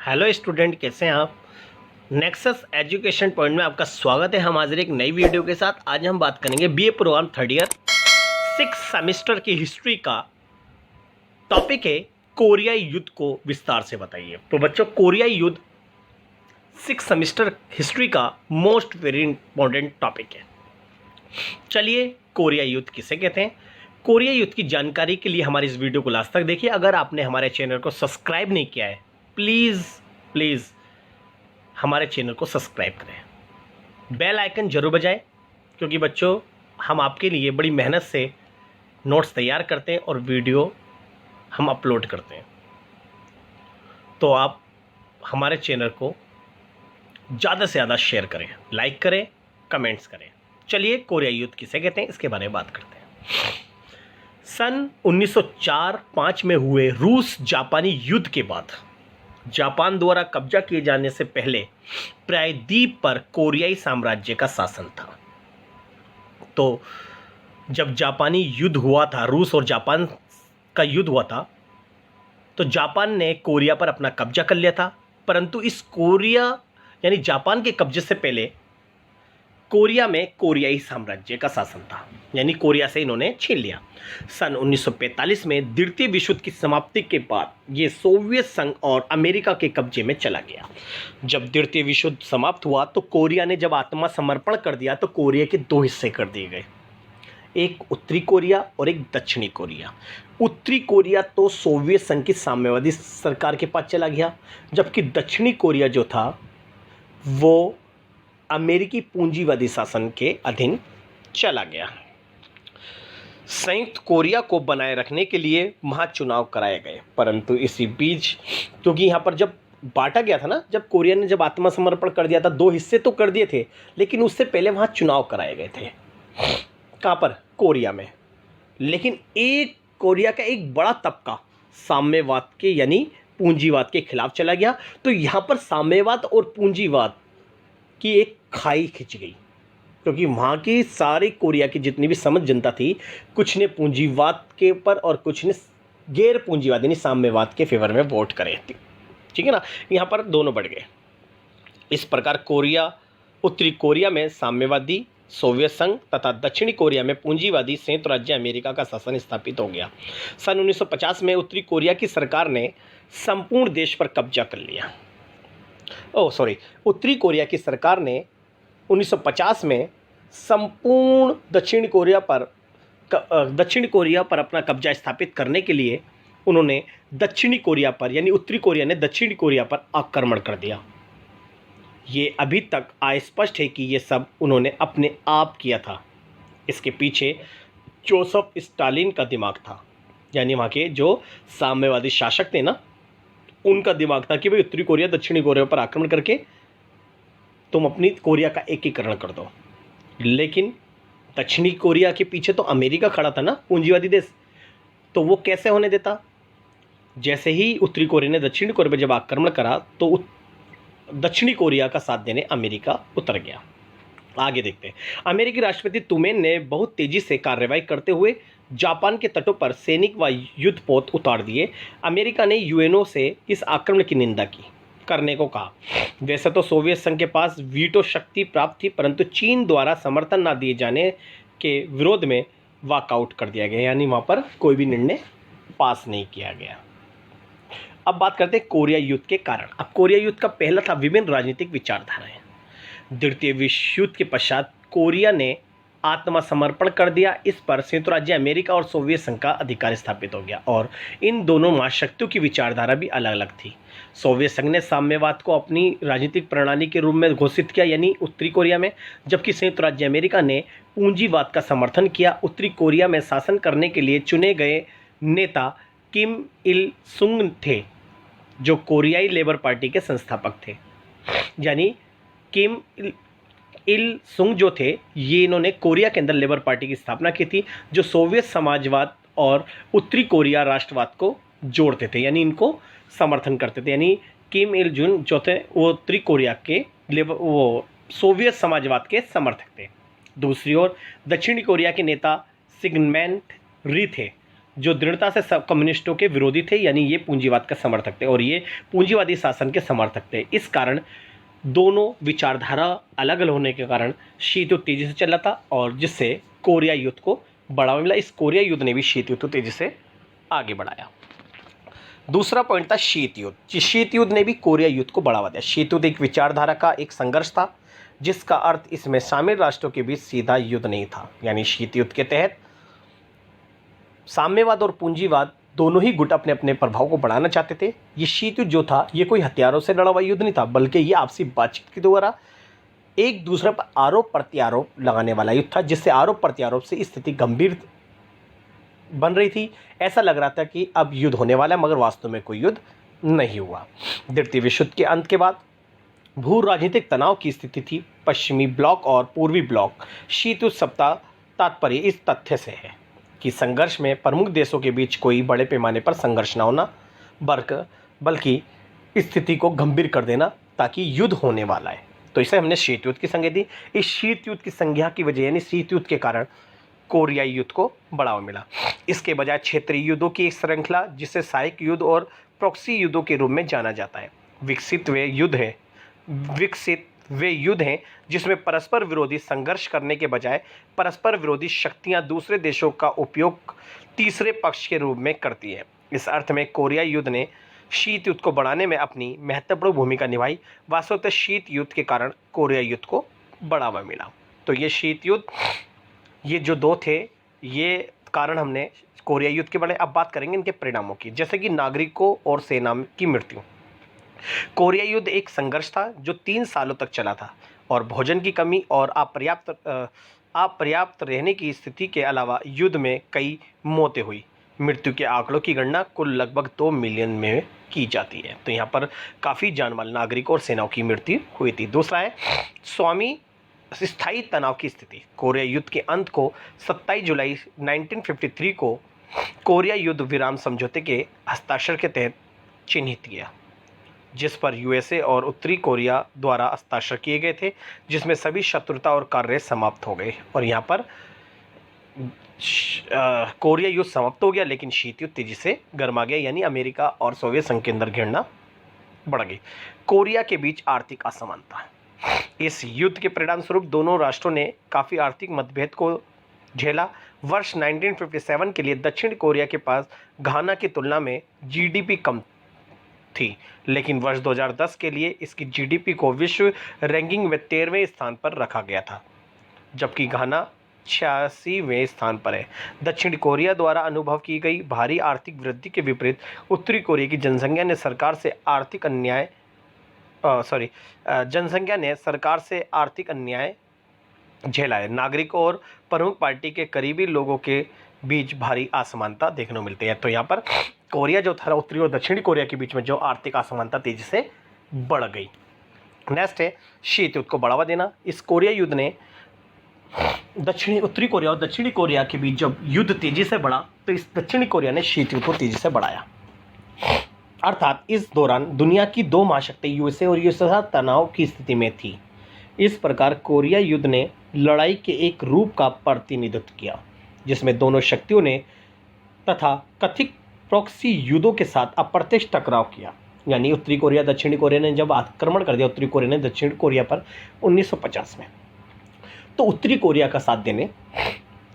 Hello student, कैसे हैं आप। नेक्सस एजुकेशन पॉइंट में आपका स्वागत है। हम हाजिर एक नई वीडियो के साथ। आज हम बात करेंगे BA program third year 6 semester की हिस्ट्री का। टॉपिक है कोरियाई युद्ध को विस्तार से बताइए। तो बच्चों, कोरियाई युद्ध 6 सेमेस्टर हिस्ट्री का मोस्ट वेरी इंपॉर्टेंट टॉपिक है। चलिए, कोरियाई युद्ध किसे कहते हैं, कोरियाई युद्ध की जानकारी के लिए हमारी इस वीडियो को लास्ट तक देखिए। अगर आपने हमारे चैनल को सब्सक्राइब नहीं किया है, प्लीज़ प्लीज़ हमारे चैनल को सब्सक्राइब करें, बेल आइकन जरूर बजाएं, क्योंकि बच्चों हम आपके लिए बड़ी मेहनत से नोट्स तैयार करते हैं और वीडियो हम अपलोड करते हैं। तो आप हमारे चैनल को ज़्यादा से ज़्यादा शेयर करें, लाइक करें, कमेंट्स करें। चलिए, कोरियाई युद्ध किसे कहते हैं इसके बारे में बात करते हैं। सन 1904-5 में हुए रूस जापानी युद्ध के बाद जापान द्वारा कब्जा किए जाने से पहले प्रायद्वीप पर कोरियाई साम्राज्य का शासन था। तो जब जापानी युद्ध हुआ था, रूस और जापान का युद्ध हुआ था, तो जापान ने कोरिया पर अपना कब्जा कर लिया था। परंतु इस कोरिया यानी जापान के कब्जे से पहले कोरिया में कोरियाई साम्राज्य का शासन था, यानी कोरिया से इन्होंने छीन लिया। सन 1945 में द्वितीय विश्व युद्ध की समाप्ति के बाद ये सोवियत संघ और अमेरिका के कब्जे में चला गया। जब द्वितीय विश्व युद्ध समाप्त हुआ तो कोरिया ने जब आत्मसमर्पण कर दिया तो कोरिया के दो हिस्से कर दिए गए, एक उत्तरी कोरिया और एक दक्षिणी कोरिया। उत्तरी कोरिया तो सोवियत संघ की साम्यवादी सरकार के पास चला गया, जबकि दक्षिणी कोरिया जो था वो अमेरिकी पूंजीवादी शासन के अधीन चला गया। संयुक्त कोरिया को बनाए रखने के लिए महाचुनाव कराए गए, परंतु इसी बीच, क्योंकि यहाँ पर जब बांटा गया था ना, जब कोरिया ने जब आत्मसमर्पण कर दिया था, दो हिस्से तो कर दिए थे, लेकिन उससे पहले वहाँ चुनाव कराए गए थे। कहाँ पर? कोरिया में। लेकिन एक कोरिया का एक बड़ा तबका साम्यवाद के यानी पूंजीवाद के खिलाफ चला गया। तो यहाँ पर साम्यवाद और पूंजीवाद की एक खाई खिंच गई, क्योंकि वहाँ की सारी कोरिया की जितनी भी समझ जनता थी, कुछ ने पूंजीवाद के ऊपर और कुछ ने गैर पूंजीवाद यानी साम्यवाद के फेवर में वोट करे थे। ठीक है ना, यहाँ पर दोनों बढ़ गए। इस प्रकार कोरिया, उत्तरी कोरिया में साम्यवादी सोवियत संघ तथा दक्षिणी कोरिया में पूंजीवादी संयुक्त राज्य अमेरिका का शासन स्थापित हो गया। सन 1950 में उत्तरी कोरिया की सरकार ने संपूर्ण देश पर कब्जा कर लिया। उत्तरी कोरिया की सरकार ने 1950 में संपूर्ण दक्षिण कोरिया पर अपना कब्जा स्थापित करने के लिए उन्होंने दक्षिणी कोरिया पर यानी उत्तरी कोरिया ने दक्षिणी कोरिया पर आक्रमण कर दिया। ये अभी तक अस्पष्ट है कि ये सब उन्होंने अपने आप किया था। इसके पीछे जोसेफ स्टालिन का दिमाग था, यानी वहाँ के जो साम्यवादी शासक थे ना, उनका दिमाग था कि भाई उत्तरी कोरिया दक्षिणी कोरिया पर आक्रमण करके तुम अपनी कोरिया का एकीकरण कर दो। लेकिन दक्षिणी कोरिया के पीछे तो अमेरिका खड़ा था ना, पूंजीवादी देश, तो वो कैसे होने देता। जैसे ही उत्तरी कोरिया ने दक्षिणी कोरिया पर जब आक्रमण करा तो दक्षिणी कोरिया का साथ देने अमेरिका उतर गया। आगे देखते हैं। अमेरिकी राष्ट्रपति तुमेन ने बहुत तेजी से कार्रवाई करते हुए जापान के तटों पर सैनिक व युद्धपोत उतार दिए। अमेरिका ने यूएनओ से इस आक्रमण की निंदा करने को कहा। वैसे तो सोवियत संघ के पास वीटो शक्ति प्राप्त थी, परंतु चीन द्वारा समर्थन न दिए जाने के विरोध में वॉकआउट कर दिया गया, यानी वहाँ पर कोई भी निर्णय पास नहीं किया गया। अब बात करते हैं कोरिया युद्ध के कारण। अब कोरिया युद्ध का पहला था विभिन्न राजनीतिक विचारधाराएं। द्वितीय विश्व युद्ध के पश्चात कोरिया ने आत्मसमर्पण कर दिया। इस पर संयुक्त राज्य अमेरिका और सोवियत संघ का अधिकार स्थापित हो गया, और इन दोनों महाशक्तियों की विचारधारा भी अलग अलग थी। सोवियत संघ ने साम्यवाद को अपनी राजनीतिक प्रणाली के रूप में घोषित किया, यानी उत्तरी कोरिया में, जबकि संयुक्त राज्य अमेरिका ने पूंजीवाद का समर्थन किया। उत्तरी कोरिया में शासन करने के लिए चुने गए नेता किम इल सुंग थे, जो कोरियाई लेबर पार्टी के संस्थापक थे। यानी किम इल सुंग जो थे, ये इन्होंने कोरिया के अंदर लेबर पार्टी की स्थापना की थी, जो सोवियत समाजवाद और उत्तरी कोरिया राष्ट्रवाद को जोड़ते थे, यानी इनको समर्थन करते थे। यानी किम इल जुन जो थे वो उत्तरी कोरिया के सोवियत समाजवाद के समर्थक थे। दूसरी ओर दक्षिणी कोरिया के नेता सिग्मंड री थे, जो दृढ़ता से सब कम्युनिस्टों के विरोधी थे, यानी ये पूंजीवाद का समर्थक थे और ये पूंजीवादी शासन के समर्थक थे। इस कारण दोनों विचारधारा अलग अलग होने के कारण शीत युद्ध तेजी से चल रहा था और जिससे कोरिया युद्ध को बढ़ावा मिला। इस कोरिया युद्ध ने भी शीत युद्ध को तेजी से आगे बढ़ाया। दूसरा पॉइंट था शीत युद्ध। शीत युद्ध ने भी कोरिया युद्ध को बढ़ावा दिया। शीत युद्ध एक विचारधारा का एक संघर्ष था जिसका अर्थ इसमें शामिल राष्ट्रों के बीच सीधा युद्ध नहीं था। यानी शीत युद्ध के तहत साम्यवाद और पूंजीवाद दोनों ही गुट अपने अपने प्रभाव को बढ़ाना चाहते थे। ये शीत युद्ध जो था ये कोई हथियारों से लड़ा हुआ युद्ध नहीं था, बल्कि ये आपसी बातचीत के द्वारा एक दूसरे पर आरोप प्रत्यारोप लगाने वाला युद्ध था, जिससे आरोप प्रत्यारोप से स्थिति गंभीर बन रही थी। ऐसा लग रहा था कि अब युद्ध होने वाला है, मगर वास्तव में कोई युद्ध नहीं हुआ। द्वितीय विश्व युद्ध के अंत के बाद भू राजनीतिक तनाव की स्थिति थी। पश्चिमी ब्लॉक और पूर्वी ब्लॉक शीत युद्ध सप्ताह तात्पर्य इस तथ्य से है कि संघर्ष में प्रमुख देशों के बीच कोई बड़े पैमाने पर संघर्ष न होना, बल्कि स्थिति को गंभीर कर देना ताकि युद्ध होने वाला है। तो इसे हमने शीत युद्ध की संज्ञा दी। इस शीत युद्ध की संज्ञा की वजह यानी शीत युद्ध के कारण कोरियाई युद्ध को बढ़ावा मिला। इसके बजाय क्षेत्रीय युद्धों की एक श्रृंखला जिसे सहायक युद्ध और प्रॉक्सी युद्धों के रूप में जाना जाता है। विकसित वे युद्ध हैं जिसमें परस्पर विरोधी संघर्ष करने के बजाय परस्पर विरोधी शक्तियां दूसरे देशों का उपयोग तीसरे पक्ष के रूप में करती है। इस अर्थ में कोरिया युद्ध ने शीत युद्ध को बढ़ाने में अपनी महत्वपूर्ण भूमिका निभाई। वास्तवतः शीत युद्ध के कारण कोरिया युद्ध को बढ़ावा मिला। तो ये शीत युद्ध, ये जो दो थे, ये कारण हमने कोरिया युद्ध के बढ़े। अब बात करेंगे इनके परिणामों की, जैसे कि नागरिकों और सेना की मृत्यु। कोरिया युद्ध एक संघर्ष था जो 3 सालों तक चला था और भोजन की कमी और अपर्याप्त रहने की स्थिति के अलावा युद्ध में कई मौतें हुई। मृत्यु के आंकड़ों की गणना कुल लगभग 2 मिलियन में की जाती है। तो यहाँ पर काफ़ी जानमाल नागरिकों और सेनाओं की मृत्यु हुई थी। दूसरा है स्थायी तनाव की स्थिति। कोरिया युद्ध के अंत को 27 जुलाई 1953 को कोरिया युद्ध विराम समझौते के हस्ताक्षर के तहत चिन्हित किया, जिस पर यूएसए और उत्तरी कोरिया द्वारा हस्ताक्षर किए गए थे, जिसमें सभी शत्रुता और कार्य समाप्त हो गए। और यहाँ पर कोरिया युद्ध समाप्त हो गया, लेकिन शीत युद्ध तेजी से गर्मा गया, यानी अमेरिका और सोवियत संघ के अंदर घृणा बढ़ गई। कोरिया के बीच आर्थिक असमानता। इस युद्ध के परिणाम स्वरूप दोनों राष्ट्रों ने काफ़ी आर्थिक मतभेद को झेला। वर्ष 1957 के लिए दक्षिण कोरिया के पास घाना की तुलना में जीडीपी कम थी, लेकिन वर्ष 2010 के लिए इसकी जीडीपी को विश्व रैंकिंग में 13वें स्थान पर रखा गया था, जबकि घाना 86वें स्थान पर है। दक्षिण कोरिया द्वारा अनुभव की गई भारी आर्थिक वृद्धि के विपरीत उत्तरी कोरिया की जनसंख्या ने सरकार से आर्थिक अन्याय झेला है। नागरिकों और प्रमुख पार्टी के करीबी लोगों के बीच भारी असमानता देखने को मिलती है। तो यहाँ पर कोरिया जो था, उत्तरी और दक्षिणी कोरिया के बीच में जो आर्थिक असमानता तेजी से बढ़ गई। नेक्स्ट है शीत युद्ध को बढ़ावा देना। इस कोरिया युद्ध ने उत्तरी कोरिया और दक्षिणी कोरिया के बीच जब युद्ध तेजी से बढ़ा, तो इस दक्षिणी कोरिया ने शीत युद्ध को तेजी से बढ़ाया। अर्थात इस दौरान दुनिया की 2 महाशक्ति यूएसए और यूएसएसआर तनाव की स्थिति में थी। इस प्रकार कोरिया युद्ध ने लड़ाई के एक रूप का प्रतिनिधित्व किया, जिसमें दोनों शक्तियों ने तथा कथित प्रॉक्सी युद्धों के साथ अप्रत्यक्ष टकराव किया। यानी उत्तरी कोरिया दक्षिणी कोरिया ने जब आक्रमण कर दिया उत्तरी कोरिया ने दक्षिण कोरिया पर 1950 में, तो उत्तरी कोरिया का साथ देने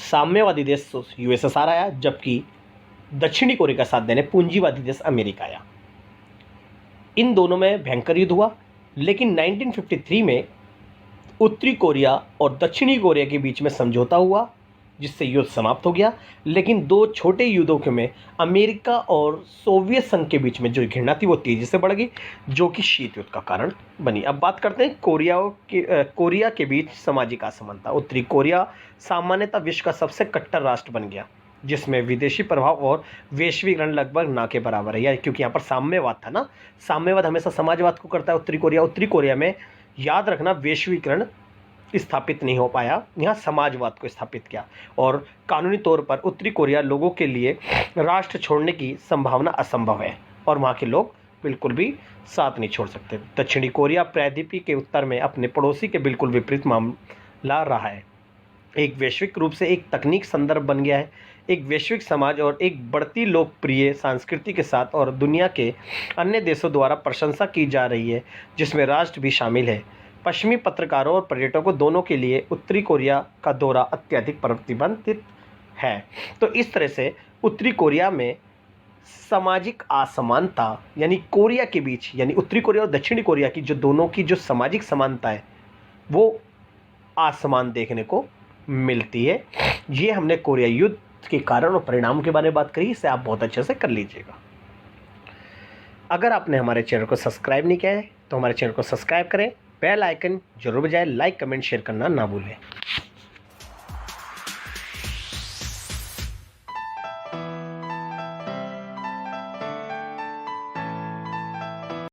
साम्यवादी देश यूएसएसआर आया, जबकि दक्षिणी कोरिया का साथ देने पूंजीवादी देश अमेरिका आया। इन दोनों में भयंकर युद्ध हुआ, लेकिन 1953 में उत्तरी कोरिया और दक्षिणी कोरिया के बीच में समझौता हुआ, जिससे युद्ध समाप्त हो गया। लेकिन 2 छोटे युद्धों के में अमेरिका और सोवियत संघ के बीच में जो घृणा थी वो तेजी से बढ़ गई, जो कि शीत युद्ध का कारण बनी। अब बात करते हैं कोरिया के बीच सामाजिक असमानता। उत्तरी कोरिया सामान्यतः विश्व का सबसे कट्टर राष्ट्र बन गया, जिसमें विदेशी प्रभाव और वैश्वीकरण लगभग ना के बराबर है। क्योंकि यहाँ पर साम्यवाद था ना, साम्यवाद हमेशा समाजवाद को करता है उत्तरी कोरिया में याद रखना, वैश्वीकरण स्थापित नहीं हो पाया, यहाँ समाजवाद को स्थापित किया। और कानूनी तौर पर उत्तरी कोरिया लोगों के लिए राष्ट्र छोड़ने की संभावना असंभव है और वहाँ के लोग बिल्कुल भी साथ नहीं छोड़ सकते। दक्षिणी कोरिया प्रायद्वीपीय के उत्तर में अपने पड़ोसी के बिल्कुल विपरीत मामला रहा है। एक वैश्विक रूप से एक तकनीक संदर्भ बन गया है। एक वैश्विक समाज और एक बढ़ती लोकप्रिय संस्कृति के साथ और दुनिया के अन्य देशों द्वारा प्रशंसा की जा रही है, जिसमें राष्ट्र भी शामिल है। पश्चिमी पत्रकारों और पर्यटकों दोनों के लिए उत्तरी कोरिया का दौरा अत्यधिक प्रतिबंधित है। तो इस तरह से उत्तरी कोरिया में सामाजिक असमानता, यानी कोरिया के बीच, यानी उत्तरी कोरिया और दक्षिणी कोरिया की जो दोनों की जो सामाजिक समानता है वो आसमान देखने को मिलती है। ये हमने कोरिया युद्ध के कारण और परिणामों के बारे में बात करी, इसे आप बहुत अच्छे से कर लीजिएगा। अगर आपने हमारे चैनल को सब्सक्राइब नहीं किया है तो हमारे चैनल को सब्सक्राइब करें, बेल आइकन जरूर बजाएं, लाइक कमेंट शेयर करना ना भूलें।